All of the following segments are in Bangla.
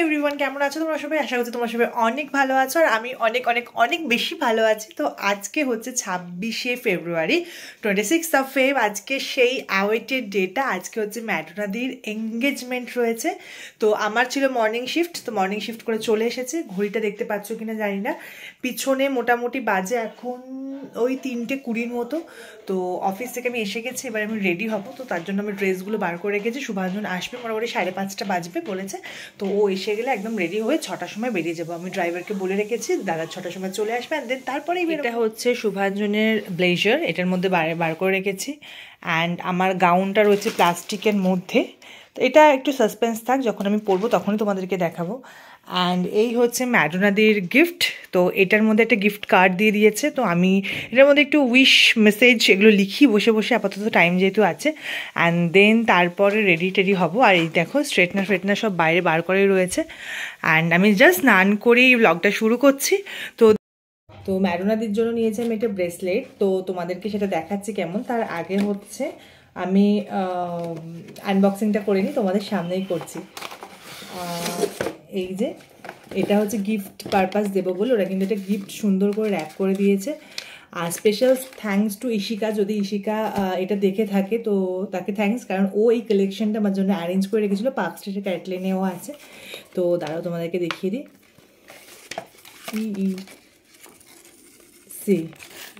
এভরিওয়ান, কেমন আছো তোমরা সবাই? আশা করছি তোমরা সবাই অনেক ভালো আছো আর আমি অনেক অনেক অনেক বেশি ভালো আছি। তো আজকে হচ্ছে 26শে ফেব্রুয়ারি, 26th of Feb। আজকে সেই আওয়েটেড ডেটা। আজকে হচ্ছে ম্যাডোনাদির এঙ্গেজমেন্ট রয়েছে। তো আমার ছিল মর্নিং শিফট, তো মর্নিং শিফট করে চলে এসেছে। ঘড়িটা দেখতে পাচ্ছ কিনা জানি না, পিছনে মোটামুটি বাজে এখন ওই 3:20 মতো। তো অফিস থেকে আমি এসে গেছি, এবার আমি রেডি হব। তো তার জন্য আমি ড্রেসগুলো বার করে রেখেছি। শুভাঞ্জন আসবে মোটামুটি 5:30 বাজবে বলেছে। তো ও এসে গেলে একদম রেডি হয়ে 6টার সময় বেরিয়ে যাবো। আমি ড্রাইভারকে বলে রেখেছি দাদা 6টার সময় চলে আসবে, অ্যান্ড দেন তারপরেই এটা হচ্ছে শুভাঞ্জনের ব্লেজার, এটার মধ্যে বার করে রেখেছি। অ্যান্ড আমার গাউনটা রয়েছে প্লাস্টিকের মধ্যে। তো এটা একটু সাসপেন্স থাক, যখন আমি পরবো তখনই তোমাদেরকে দেখাবো। অ্যান্ড এই হচ্ছে ম্যাডোনাদির গিফট। তো এটার মধ্যে একটা গিফট কার্ড দিয়ে দিয়েছে। তো আমি এটার মধ্যে একটু উইশ মেসেজ এগুলো লিখি বসে বসে, আপাতত টাইম যেহেতু আছে। অ্যান্ড দেন তারপরে রেডি হব। আর এই দেখো স্ট্রেটনার সব বাইরে বার করে রয়েছে। অ্যান্ড আমি জাস্ট স্নান করেই ব্লগটা শুরু করছি। তো ম্যাডোনাদির জন্য নিয়েছি আমি একটা ব্রেসলেট, তো তোমাদেরকে সেটা দেখাচ্ছি কেমন। তার আগে হচ্ছে আমি আনবক্সিংটা করে নিই, তোমাদের সামনেই করছি। এই যে এটা হচ্ছে গিফট পারপাস দেবো বলে ওরা কিন্তু এটা গিফট সুন্দর করে র্যাপ করে দিয়েছে। আর স্পেশাল থ্যাঙ্কস টু ইশিকা, যদি ইশিকা এটা দেখে থাকে তো তাকে থ্যাঙ্কস, কারণ ও এই কালেকশনটা আমার জন্য অ্যারেঞ্জ করে রেখেছিলো। পার্ক স্ট্রিটের ক্যাটলেনেও আছে। তো দাঁড়াও তোমাদেরকে দেখিয়ে দিই।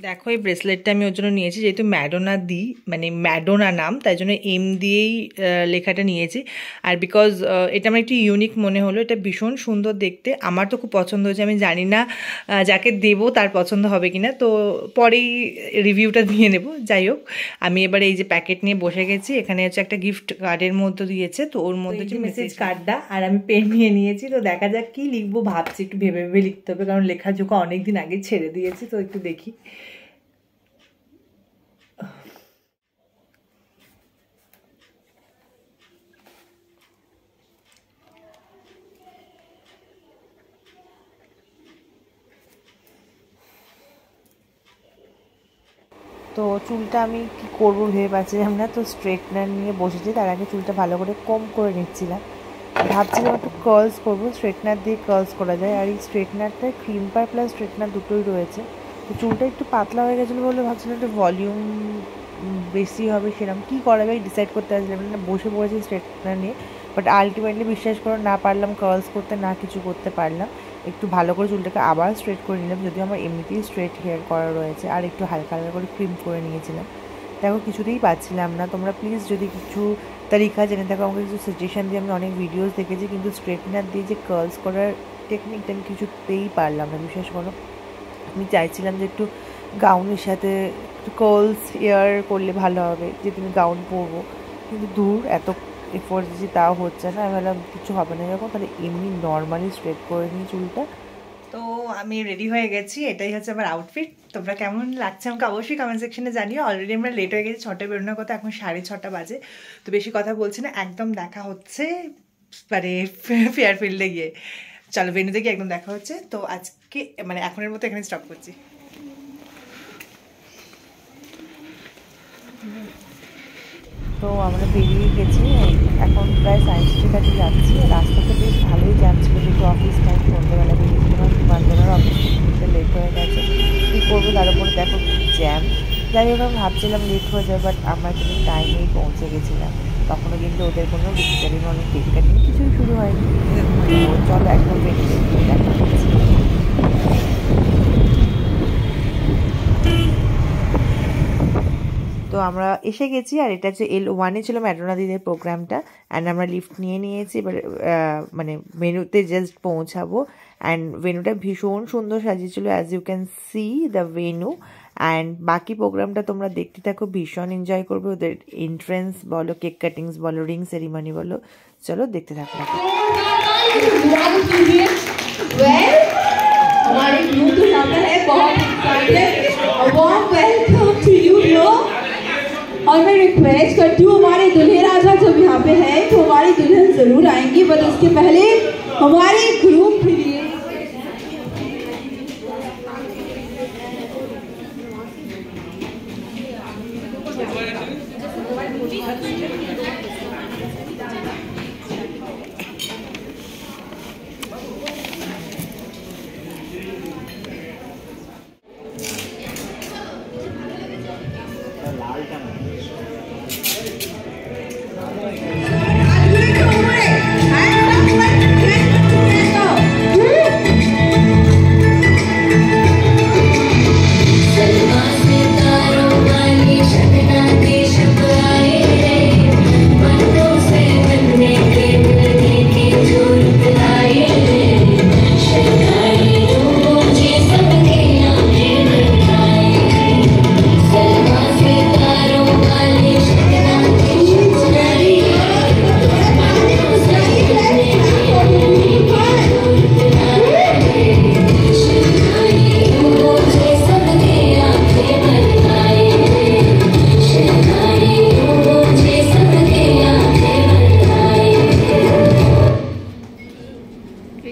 দেখো এই ব্রেসলেটটা আমি ওর জন্য নিয়েছি, যেহেতু ম্যাডোনা মানে ম্যাডোনা নাম, তাই জন্য এম দিয়েই লেখাটা নিয়েছি। আর বিকজ এটা আমার একটু ইউনিক মনে হলো, এটা ভীষণ সুন্দর দেখতে, আমার তো খুব পছন্দ হয়েছে। আমি জানি না যাকে দেবো তার পছন্দ হবে কিনা, তো পরেই রিভিউটা দিয়ে নেব। যাই হোক, আমি এবার এই যে প্যাকেট নিয়ে বসে গেছি। এখানে হচ্ছে একটা গিফট কার্ডের মধ্যে দিয়েছে, তো ওর মধ্যে হচ্ছে মেসেজ কার্ডটা, আর আমি পেন নিয়ে নিয়েছি। তো দেখা যাক কি লিখবো, ভাবছি একটু ভেবে ভেবে লিখতে হবে, কারণ লেখাজোখা অনেকদিন আগে ছেড়ে দিয়েছি। তো একটু দেখি। তো চুলটা আমি কি করবো ভেবে পাচ্ছিলাম না, তো স্ট্রেটনার নিয়ে বসেছি। তার আগে চুলটা ভালো করে কম করে নিচ্ছিলাম। ভাবছিলাম একটু কার্লস করবো, স্ট্রেটনার দিয়ে কার্লস করা যায়। আর এই স্ট্রেটনারটা ক্রিম্পার প্লাস স্ট্রেটনার দুটোই রয়েছে। তো চুলটা একটু পাতলা হয়ে গেছিলো বলে ভাবছিলাম একটু ভলিউম বেশি হবে, সেরকম কী করা যায় ডিসাইড করতে আসছিলাম না, বসে পড়েছি স্ট্রেটনার নিয়ে। বাট আলটিমেটলি বিশ্বাস করো, না পারলাম কার্লস করতে, না কিছু করতে পারলাম। একটু ভালো করে চুলটাকে আবার স্ট্রেট করে নিলাম, যদিও আমার এমনিতেই স্ট্রেট হেয়ার করা রয়েছে। আর একটু হালকা হালকা করে ক্রিম করে নিয়েছিলাম। দেখো কিছুতেই পাচ্ছিলাম না। তোমরা প্লিজ যদি কিছু তারিকা জেনে থাকো আমাকে কিছু সাজেশন দিয়ে। আমি অনেক ভিডিওস দেখেছি, কিন্তু স্ট্রেটনার দিয়ে যে কার্লস করার টেকনিকটা আমি কিছুতেই পারলাম না, বিশ্বাস করো। আমি চাইছিলাম যে একটু গাউনের সাথে একটু কার্লস হেয়ার করলে ভালো হবে, যে তুমি গাউন পরবো, কিন্তু দূর এত এফোর্ট দিচ্ছি তাও হচ্ছে না। আমি ভাবলাম কিছু হবে না যখন, তাহলে এমনি নর্মালি স্ট্রেট করে নিই চুলটা। তো আমি রেডি হয়ে গেছি, এটাই হচ্ছে আমার আউটফিট। তোমরা কেমন লাগছে আমাকে অবশ্যই কমেন্ট সেকশনে জানিও। অলরেডি আমরা লেট হয়ে গেছি, 6টায় বেরোনোর কথা, এখন 6:30 বাজে। তো বেশি কথা বলছি না, একদম দেখা হচ্ছে মানে ফেয়ারফিল্ডে গিয়ে। চলো ভেন্যুতে গিয়ে একদম দেখা হচ্ছে। তো আজকে মানে এখনের মতো এখানে স্টপ করছি। তো আমরা বেরিয়ে গেছি, এখন প্রায় সায়েন্স সিটির কাছে যাচ্ছি। রাস্তাতে বেশ ভালোই জ্যাম ছিল, যেহেতু অফিস টাইম, সন্ধ্যেবেলা বেরিয়েছিলাম। বান্ধবের অফিস থেকে লেট হয়ে গেছে, কী করবো, তার উপরে দেখো জ্যাম। যাই হোক, আমি ভাবছিলাম লেট হয়ে যাবে, বাট আমরা কিন্তু টাইমেই পৌঁছে গেছিলাম। তখনও কিন্তু ওদের কোনো রিক্সারিং অনেক কেক কাটিং কিছুই শুরু হয়নি। তো চলো একদম বেরিয়ে দেখা হচ্ছে। তো আমরা এসে গেছি, আর এটা হচ্ছে L1-এ ছিল ম্যাডোনাদিদের প্রোগ্রামটা। অ্যান্ড আমরা লিফট নিয়ে নিয়েছি, এবার মানে ভেন্যুতে জাস্ট পৌঁছাবো। অ্যান্ড ভেন্যুটা ভীষণ সুন্দর সাজিয়েছিল, as you can see the venue. And বাকি প্রোগ্রামটা তোমরা দেখতে থাকো, ভীষণ এনজয় করবে। ওদের এন্ট্রেন্স বলো, কেক কাটিংস বলো, রিং সেরিমনি বলো, চলো দেখতে থাকো। हमारे ग्रुप तो यहाँ पर है, बहुत excited, warm welcome to you bro. और मैं रिक्वेस्ट करती हूँ हमारे दूल्हे राजा जब यहाँ पे है तो हमारी दुल्हन जरूर आएंगी, बट उसके पहले हमारे ग्रुप के लिए So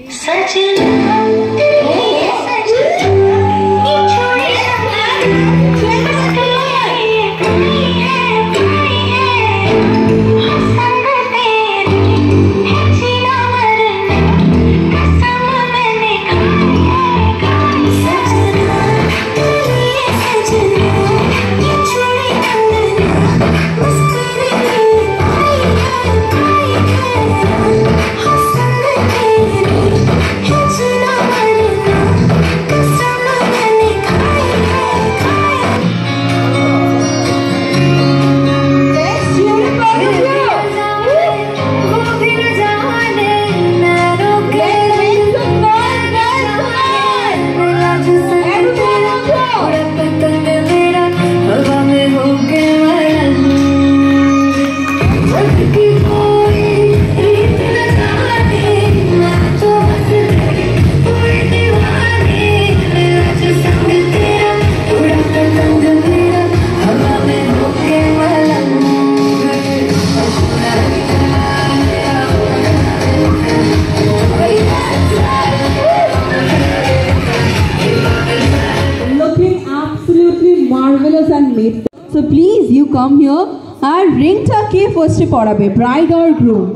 please you come here আর রিংটা কে ফার্স্টে পরাবে, ব্রাইড অর গ্রুম?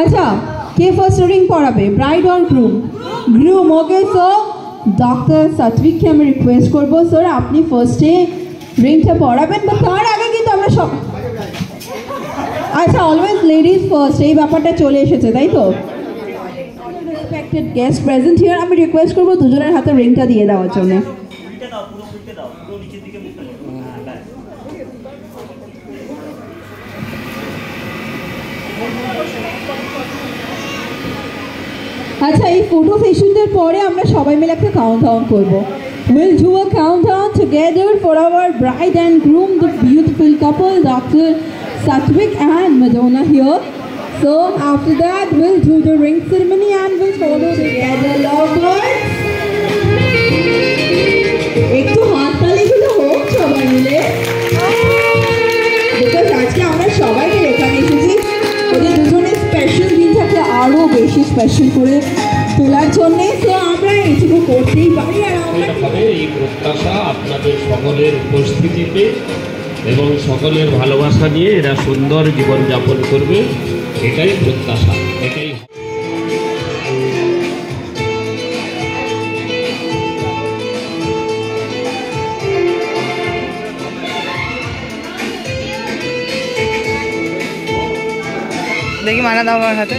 আচ্ছা, কে ফার্স্ট রিং পরাবে, bride or groom? Groom. Okay, so doctor সাত্বিককে আমি রিকোয়েস্ট করবো স্যার আপনি ফার্স্টে রিংটা পরাবেন, বা তার আগে কিন্তু আমরা সব, আচ্ছা অলওয়েজ লেডিজ ফার্স্ট, এই ব্যাপারটা চলে এসেছে তাই তো? রেসপেক্টেড গেস্ট প্রেজেন্ট হিয়ার, আমি রিকোয়েস্ট করবো দুজনের হাতে রিংটা দিয়ে দেওয়ার জন্য। আচ্ছা, এই ফটো সেশনটার পরে আমরা সবাই মিলে একটা কাউন্টডাউন করব। We'll do a countdown together for our bride and groom, the beautiful couple, Dr. Satvik and Madonna here. So after that, we'll do the ring ceremony and we'll follow together, lovebirds. একটু হাততালি গুলো হোক সবাই মিলে, বিকজ আজকে আমরা সবাই মিলে এখানে এসেছি ওদের দুজনের স্পেশাল দিন থাকে আরো বেশি স্পেশাল করে তোলার জন্যে। তো আমরা এইটুকু করতেই পারি। আর এই প্রত্যাশা আপনাদের সকলের উপস্থিতিতে এবং সকলের ভালোবাসা নিয়ে এরা সুন্দর জীবনযাপন করবে, এটাই প্রত্যাশা, এটাই। দেখি মানা দাও আমার হাতে।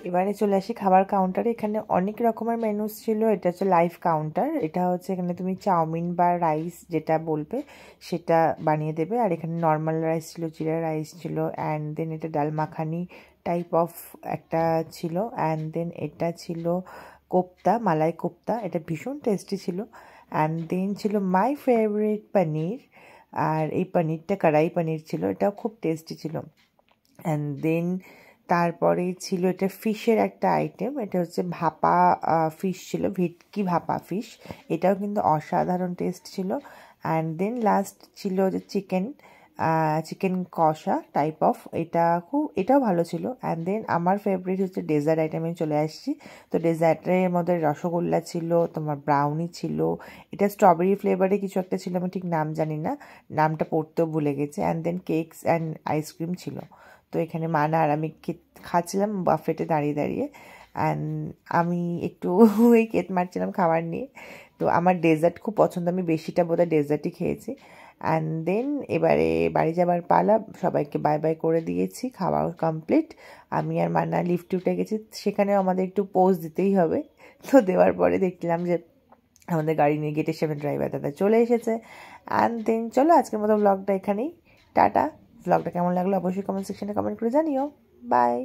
এবারে চলে আসি খাবার কাউন্টারে। এখানে অনেক রকমের মেনুস ছিল। এটা হচ্ছে লাইভ কাউন্টার। এটা হচ্ছে এখানে তুমি চাউমিন বা রাইস যেটা বলবে সেটা বানিয়ে দেবে। আর এখানে নর্মাল রাইস ছিল, জিরা রাইস ছিল, অ্যান্ড দেন এটা ডাল মাখানি টাইপ অফ একটা ছিল, অ্যান্ড দেন এটা ছিল কোপ্তা, মালাই কোপ্তা, এটা ভীষণ টেস্টি ছিল। অ্যান্ড দেন ছিল মাই ফেভারিট পনির, আর এই পনিরটা কড়াই পনির ছিল, এটাও খুব টেস্টি ছিল। অ্যান্ড দেন তারপরে ছিল এটা ফিশের একটা আইটেম, এটা হচ্ছে ভাপা ফিশ ছিল, ভেটকি ভাপা ফিশ, এটাও কিন্তু অসাধারণ টেস্ট ছিল। অ্যান্ড দেন লাস্ট ছিল যে চিকেন কষা টাইপ অফ, এটাও ভালো ছিল। অ্যান্ড দেন আমার ফেভারিট হচ্ছে ডেজার্ট আইটেমে চলে আসছি। তো ডেজার্টের মধ্যে রসগোল্লা ছিল, তোমার ব্রাউনি ছিল, এটা স্ট্রবেরি ফ্লেভারে কিছু একটা ছিল, আমি ঠিক নাম জানি না, নামটা পড়তেও ভুলে গেছে। And then cakes and ice cream ছিল। তো এখানে মানা আর আমি খাচ্ছিলাম বাফেটে দাঁড়িয়ে দাঁড়িয়ে, অ্যান্ড আমি একটু এই কেট মারছিলাম খাবার নিয়ে। তো আমার ডেজার্ট খুব পছন্দ, আমি বেশিটা বোধহয় ডেজার্টই খেয়েছি। অ্যান্ড দেন এবারে বাড়ি যাবার পালা, সবাইকে বাই বাই করে দিয়েছি, খাওয়া কমপ্লিট। আমি আর মানা লিফটে উঠে গেছি, সেখানেও আমাদের একটু পোজ দিতেই হবে। তো দেওয়ার পরে দেখলাম যে আমাদের গাড়ি নিয়ে গেটের সামনে ড্রাইভার দাদা চলে এসেছে। অ্যান্ড দেন চলো আজকের মতো ব্লগটা এখানেই, টাটা। ব্লগটা কেমন লাগলো অবশ্যই কমেন্ট সেকশনে কমেন্ট করে জানিও। বাই।